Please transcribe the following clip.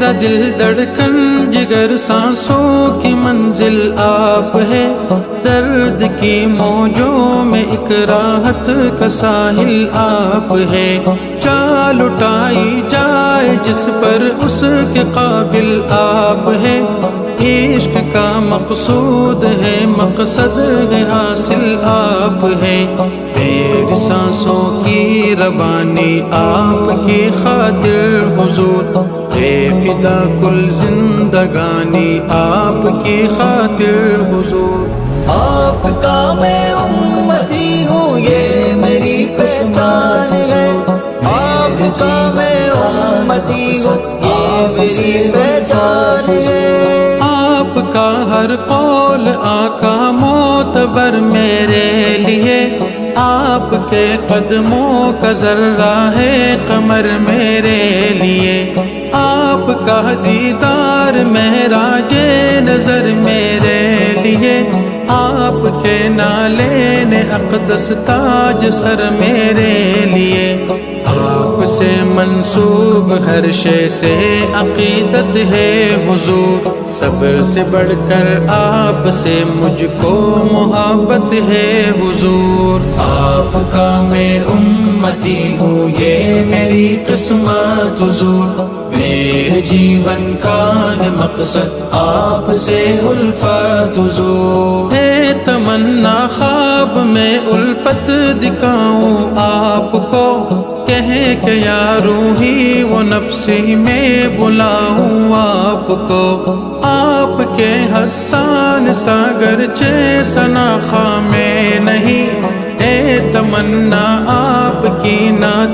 میرا دل دھڑکن جگر سانسوں کی منزل آپ ہے، درد کی موجوں میں ایک راحت کا ساحل آپ ہے، چال اٹھائی جائے جس پر اس کے قابل آپ ہے، عشق کا مقصود ہے مقصد ہے حاصل آپ ہے، میری سانسوں کی روانی آپ کی خاطر حضور، بے فدا کل زندگانی آپ کی خاطر حضور، آپ کا میں امتی ہوں یہ میری پہچان ہے، آپ کا میں امتی ہوں یہ میری پہچان ہے، آپ کا ہر قول آقا معتبر میرے لیے، آپ کے قدموں کا ذرہ ہے قمر میرے لیے، آپ کا دیدار معراج نظر میرے لیے، آپ کے نالین اقدس تاج سر میرے لیے، آپ سے منسوب ہر شے سے عقیدت ہے حضور، سب سے بڑھ کر آپ سے مجھ کو محبت ہے حضور، آپ کا میں امتی ہوں یہ میری قسمت حضور، میرے جیون کا ہے مقصد آپ سے الفت حضور، ہے تمنا خواب میں الفت دکھاؤں آپ کو، کہے کہ یا روحی و نفسی میں بلاؤں آپ کو، آپ کے حسان ساگر چے ثنا خواہ میں نہیں، ہے تمنا آپ کی نعت